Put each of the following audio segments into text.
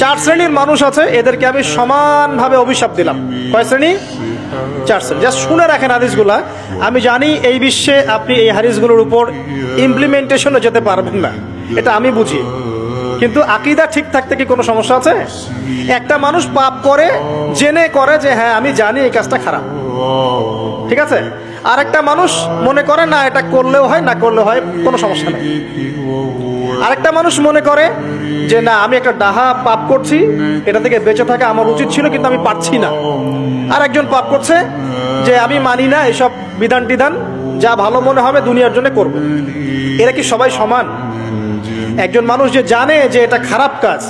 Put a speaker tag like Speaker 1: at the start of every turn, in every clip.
Speaker 1: চার শ্রেণীর মানুষ আছে, এদেরকে আমি সমানভাবে অভিশাপ দিলাম। কয় শ্রেণী? চার শ্রেণী। জাস্ট শুনে রাখেন হাদিসগুলা। আমি জানি এই বিশ্বে আপনি এই হাদিসগুলোর উপর ইমপ্লিমেন্টেশনে যেতে পারবেন না, এটা আমি বুঝি, কিন্তু আকীদা ঠিক থাকতে কি কোনো সমস্যা আছে? একটা মানুষ পাপ করে, জেনে করে যে হ্যাঁ আমি জানি এই কাজটা খারাপ, ঠিক আছে। আর একটা মানুষ মনে করে না এটা করলেও হয়, না করলেও হয়, কোনো সমস্যা নেই। আরেকটা মানুষ মনে করে যে না আমি একটা ডাহা পাপ করছি, এটা থেকে বেঁচে থাকা আমার উচিত ছিল কিন্তু আমি পারছি না। আর একজন পাপ করছে যে আমি মানি না এসব বিধান টিধান, যা ভালো মনে হবে দুনিয়ার জন্য করব। এরা কি সবাই সমান? একজন মানুষ যে জানে যে এটা খারাপ কাজ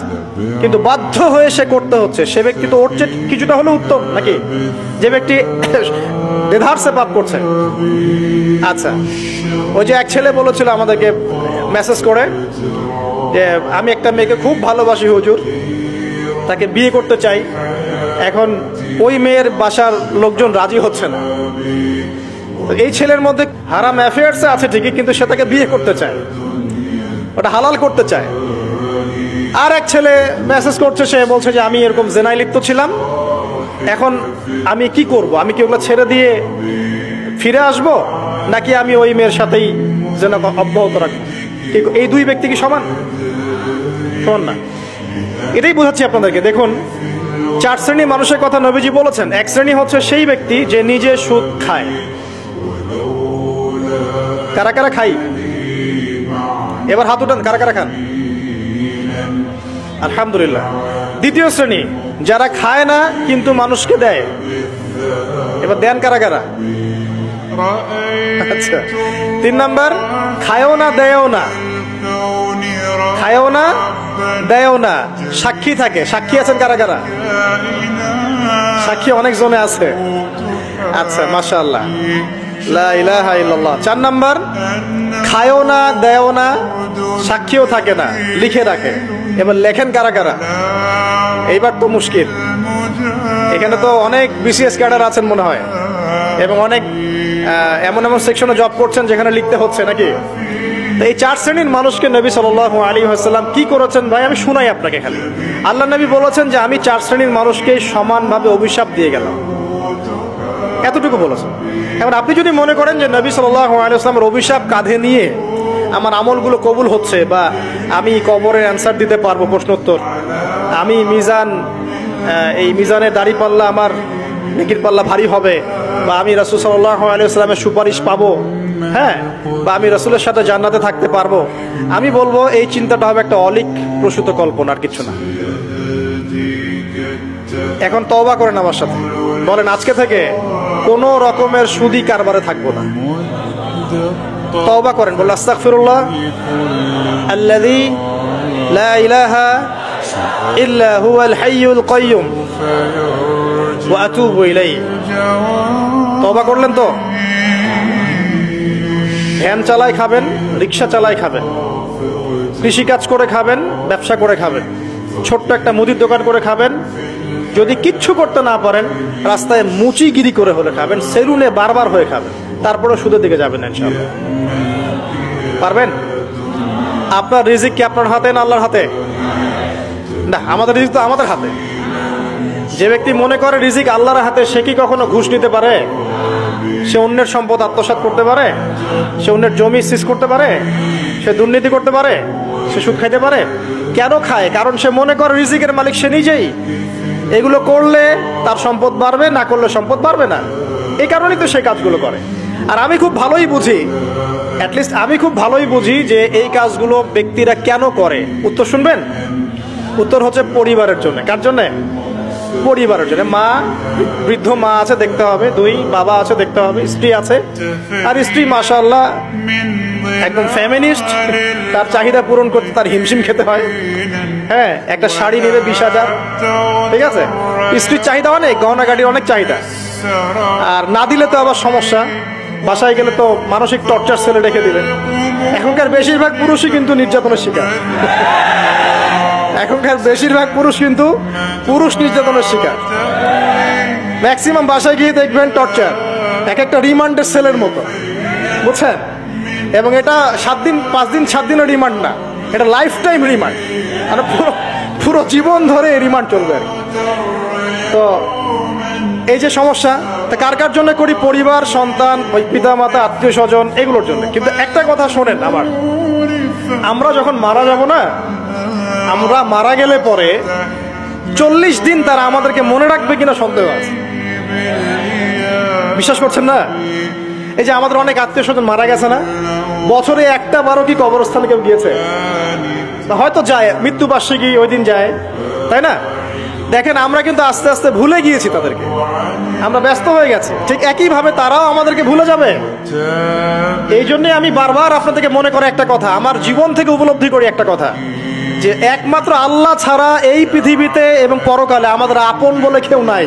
Speaker 1: কিন্তু বাধ্য হয়ে সে করতে হচ্ছে, সে ব্যক্তি তো ওর চেয়ে কিছুটা হলেও উত্তম নাকি যে ব্যক্তি বেধারসে পাপ করছে? আচ্ছা, ওই যে এক ছেলে বলেছিল আমাদেরকে মেসেজ করে যে আমি একটা মেয়েকে খুব ভালোবাসি হুজুর, তাকে বিয়ে করতে চাই, এখন ওই মেয়ের বাসার লোকজন রাজি হচ্ছে না। এই ছেলের মধ্যে হারাম অ্যাফেয়ার্স আছে ঠিকই, কিন্তু সে তাকে বিয়ে করতে চায়, ওটা হালাল করতে চায়। আর এক ছেলে মেসেজ করছে, সে বলছে যে আমি এরকম জেনায় লিপ্ত ছিলাম, এখন আমি কি করব? আমি কি ওগুলো ছেড়ে দিয়ে ফিরে আসব, নাকি আমি ওই মেয়ের সাথেই জেনা অব্যাহত রাখবো? এই দুই ব্যক্তি কি সমান? সমান না। এটাই বোঝাচ্ছি আপনাদেরকে। দেখুন, চার শ্রেণীর মানুষের কথা নবীজি বলেছেন। এক শ্রেণী হচ্ছে সেই ব্যক্তি যে নিজে সুদ খায়। কারা কারা খাই? এবার হাত উঠান, কারা কারা খান? আলহামদুলিল্লাহ। দ্বিতীয় শ্রেণী যারা খায় না কিন্তু মানুষকে দেয়। এবার দেন কারা কারা? আচ্ছা। তিন নাম্বার, খায়ও না দেয়ও না, খায়ও না দেয়ও না, সাক্ষী থাকে। সাক্ষী আছেন কারা কারা? সাক্ষী অনেক জনে আছে। আচ্ছা, মাশাআল্লাহ, লা ইলাহা ইল্লাল্লাহ। চার নাম্বার, খায়ও না দেয়ও না, সাক্ষীও থাকে না, লিখে রাখে। এবার লেখেন কারা কারা? এইবার তো মুশকিল। এখানে তো অনেক বিসিএস ক্যাডার আছেন মনে হয়, এবং অনেক এমন এমন সেকশনে জব করছেন যেখানে লিখতে হচ্ছে নাকি। এই চার শ্রেণীর মানুষকে নবী সাল্লাল্লাহু আলাইহি ওয়াসাল্লাম কি করেছেন ভাই আমি শুনাই আপনাকে। খালি আল্লাহ নবী বলেছেন যে আমি চার শ্রেণীর মানুষকে সমানভাবে অভিশাপ দিয়ে গেলাম, এতটুকু বলেছেন। এখন আপনি যদি মনে করেন যে নবী সাল্লাল্লাহু আলাইহি ওয়াসাল্লামের অভিশাপ কাঁধে নিয়ে আমার আমলগুলো কবুল হচ্ছে, বা আমি কবরের অ্যান্সার দিতে পারবো, প্রশ্নোত্তর, আমি মিজান, এই মিজানের দাড়ি পাল্লা আমার নেকির পাল্লা ভারী হবে, বা আমি রাসূল সাল্লাল্লাহু আলাইহি ওয়াসাল্লামের সুপারিশ পাবো, হ্যাঁ, বা আমি রাসূলের সাথে জান্নাতে থাকতে পারবো, আমি বলবো এই চিন্তাটা হবে একটা অলিক প্রসূত কল্পনা, আর কিছু না। এখন তওবা করেন আমার সাথে, বলেন আজকে থেকে কোন রকমের সুদী কারবারে থাকবো না। তওবা করেন, বলেন আস্তাগফিরুল্লাহ আল্লাযী লা ইলাহা ইল্লা হুয়াল হাইয়ুল কাইয়্যুম ওয়া আতুবু ইলাইহি। তওবা করলেন তো? ভ্যান চালায় খাবেন, রিক্সা চালায় খাবেন, কৃষিকাজ করে খাবেন, ব্যবসা করে খাবেন, ছোট্ট একটা মুদির দোকান করে খাবেন, যদি কিচ্ছু করতে না পারেন রাস্তায় মুচিগিরি করে হলে খাবেন, সেলুনে বারবার হয়ে খাবেন, তারপরে সুদের দিকে যাবেন ইনশাআল্লাহ। পারবেন? আপনার রিজিক কি আপনার হাতে না আল্লাহর হাতে? না, আমাদের রিজিক তো আমাদের হাতে। যে ব্যক্তি মনে করে রিজিক আল্লাহর হাতে, সে কি কখনো ঘুষ নিতে পারে? সে অন্যের সম্পদ আত্মসাৎ করতে পারে? সে অন্যের জমি সিজ করতে পারে? সে দুর্নীতি করতে পারে? সে সুদ খাইতে পারে? কেন খায়? কারণ সে মনে করে রিজিকের মালিক সে নিজেই। এগুলো করলে তার সম্পদ বাড়বে, না করলে সম্পদ বাড়বে না, এই কারণেই তো সে কাজগুলো করে। আর আমি খুব ভালোই বুঝি, অ্যাটলিস্ট আমি খুব ভালোই বুঝি যে এই কাজগুলো ব্যক্তিরা কেন করে। উত্তর শুনবেন? উত্তর হচ্ছে পরিবারের জন্য। কার জন্য? পরিবারের জন্য। মা, বৃদ্ধ মা আছে দেখতে হবে, দুই বাবা আছে দেখতে হবে, স্ত্রী আছে, আর স্ত্রী মাশাআল্লাহ একদম ফেমিনিস্ট, তার চাহিদা পূরণ করতে তার হিমশিম খেতে হয়। হ্যাঁ, একটা শাড়ি নেবে 20,000, ঠিক আছে, স্ত্রীর চাহিদা অনেক, গহনা গাড়ির অনেক চাহিদা, আর না দিলে তো আবার সমস্যা, বাসায় গেলে তো মানসিক টর্চার সেলে রেখে দিবে। এখনকার বেশিরভাগ পুরুষই কিন্তু নির্যাতনের শিকার। এখনকার বেশিরভাগ পুরুষ কিন্তু পুরুষ নির্যাতনের শিকার। ম্যাক্সিমাম বাসায় গিয়ে দেখবেন টর্চার, এক একটা রিমান্ডের সেলের মতো, বুঝছেন? এবং এটা 7 দিন 5 দিন 7 দিনের রিমান্ড না, এটা লাইফ টাইম রিমান্ড। মানে পুরো জীবন ধরে রিমান্ড চলবে আর কি। তো এই যে সমস্যা, তা কার কার জন্য করি? পরিবার, সন্তান, ওই পিতা মাতা, আত্মীয় স্বজন, এগুলোর জন্য। কিন্তু একটা কথা শোনেন আমার, আমরা যখন মারা যাব না, আমরা মারা গেলে পরে 40 দিন তারা আমাদেরকে মনে রাখবে কিনা সন্দেহ আছে। বিশ্বাস করছেন না? এই যে আমাদের অনেক আত্মীয় স্বজন মারা গেছে না, বছরে একটা বারো কি কবরস্থানে কেউ গিয়েছে? হয়তো যায়, মৃত্যুবার্ষিকী ওই দিন যায়, তাই না? দেখেন আমরা কিন্তু আস্তে আস্তে ভুলে গিয়েছি তাদেরকে, আমরা ব্যস্ত হয়ে গেছি। ঠিক একইভাবে তারাও আমাদেরকে ভুলে যাবে। এই জন্যে আমি বারবার আপনাদেরকে মনে করে একটা কথা, আমার জীবন থেকে উপলব্ধি করি একটা কথা, যে একমাত্র আল্লাহ ছাড়া এই পৃথিবীতে এবং পরকালে আমাদের আপন বলে কেউ নাই।